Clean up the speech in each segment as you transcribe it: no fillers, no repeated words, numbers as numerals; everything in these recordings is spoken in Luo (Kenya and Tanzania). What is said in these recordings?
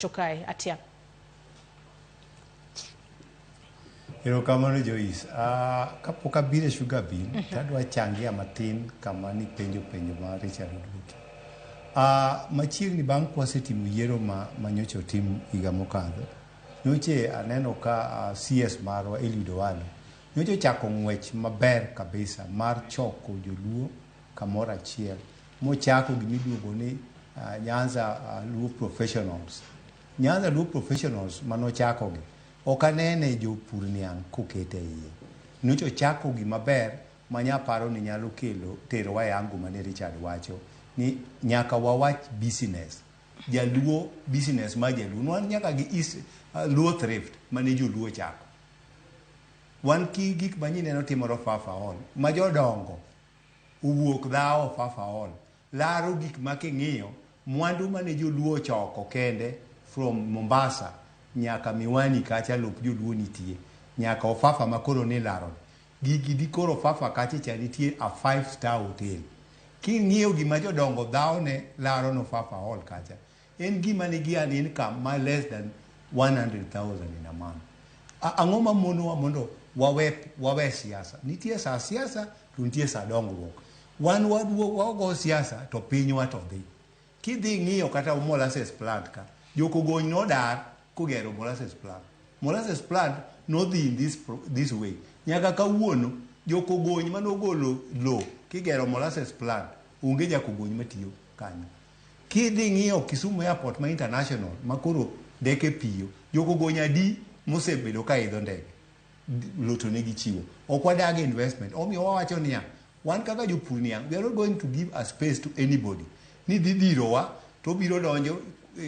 Chokai Atyang. Erokamano Joyce. Kapok abiro sugar bean, tadwa changia matin kama ni penjo ma Richard Oduoki. Machiegni bang' kwasetimo yiero ma nyocha otim higa mokadho. Nyocha aneno ka CS marwa Eliud Owalo nyocha ochako ng'wech maber kabisa mar choko joluo kamoro achiel mochako gimiluongo ni Nyanza Luo Professionals. Nyanza Luo Professionals manochako gi ok anene jopur niang' kokete iye. Nyocha ochako gi maber manyaparo ni nyalo kelo terowa yangu mane Richard wacho ni nyaka wawach business. Jaluo business ma jaluo wan nyaka gi Luo thrift mane joluo chako. Wan ki gik manyineno timoro Fafaol ma jodongo owuok dhao Fafaol laro gik ma king'iyo mwandu mane joluo choko kende from Mombasa nyaka Miwani kacha lop joluo nitie nyaka Ofafa makoro ni laro gigi di koro Ofafa kacha cha nitie a 5-star hotel. King'iyo gima jodongo dhao ne laro no Fafaol kacha en gima nigi an income ma less than 100,000 in a month. Ang'o ma monowa mondo wawe siasa. Nitie sa siasa to nitie sa dongruok. Wan wago siasa to pinywa to dhi. Kidhi ng'iyo kata molasses plant ka jokogony nodar kogero molasses plant. Molasses plant nodhi in this way. Nyaka kawuono jokogony manogolo lo kigero molasses plant onge jakogony matiyo kanyo. Kidhi ng'iyo Kisumu Airport ma international makoro ndeke piyo jokogony adi mosebedo ka idho ndege loto negi chiwo. Ok wadagi investment. Omiyo wawacho niya wan kaka jopur niya we are not going to give a space to anybody. Ni dhirowa to biro donjo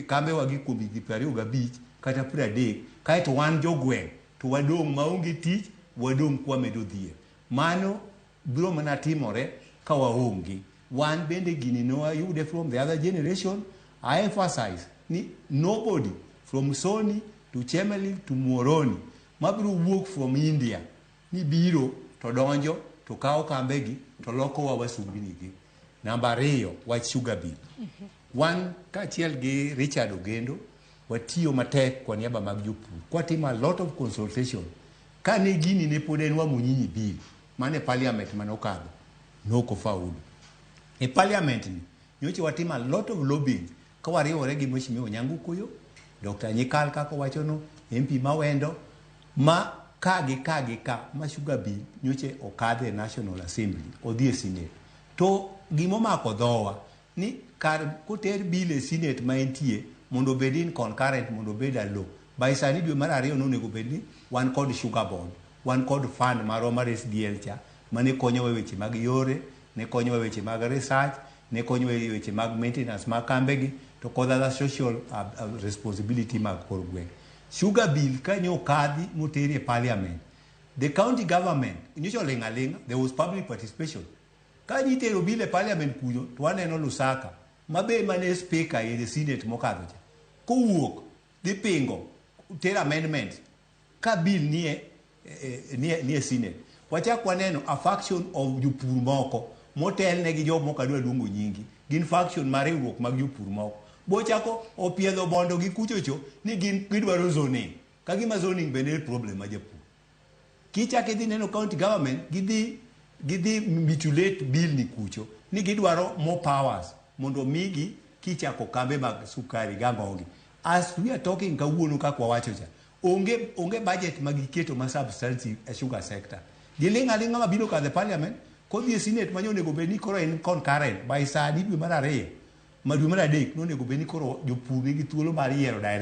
kambe wagi kuom higni 25 kata 30 kaeto wan jogweng' to wadong' maonge tich wadong' kwamedo dhier. Mano biro mana timore ka waonge. Wan bende gini no ayude from the other generation. I emphasize ni nobody from Soni to Chemeli to Muoroni mabiro wuok from India ni biro to donjo to kao kambegi to loko wa wasumbinigi. Namba 2 wach sugar bean. Wan kachiel gi Richard Ogendo watiyo matek kwa niaba mag jopur. Kwatimo a lot of consultation. Kane gini ne pod en wa munyinyi bill mane parliament manokadho noko faulu. E parliament ni nyocha watimo a lot of lobbying ka wariwore gi Mheshimiwa Onyango Kuyo, Dr. Nyikal kako wachono, MP Mawendo ma ka ma sugar bill nyocha okadhe National Assembly odhi e Senate. To gimomako dhowa ni kar koter bill e Senate ma entie mondo bed in concurrent mondo bed a law. By sani dwe mar 2 nonego bed ni wan kod sugar bond, wan kod fund marwa mar SDL cha mane konyo weche mag yore, ne konyo weche mag research, ne konyo weche mag maintenance mag kambegi to kod other social responsibility mag kor gweng'. Sugar bill kanyo kadhi moteri e parliament. The county government nyocha linga there was public participation. Ka nitero bill e parliament kuno to waneno Lusaka mabe mane speaker in the Senate mokadho cha kowuok dhi pingo ter amendments ka bill nie Senate. Wachak waneno a faction of jopur moko motel ne gi job mokadwa luongo nyingi gin faction mar riwruok mag jopur moko bochako opiedho bondo gi kuchocho ni gidwaro zoning ka gima zoning bende problem ma japur. Kichake dhi neno county government gidhi mutilate bill ni kucho ni gidwaro more powers mondo migi kichako kambe mag sukari gangogi. As we are talking kawuono kakwa wacho cha onge budget magiketo ma substantive e sugar sector. Gilinga mabiro ka the parliament kodhi e Senate manyonego bed ni koro en concurrent by sani dwe mar 2 ma dwe mar 3 nonego bed ni koro jopur nigi thuolo mar yiero direct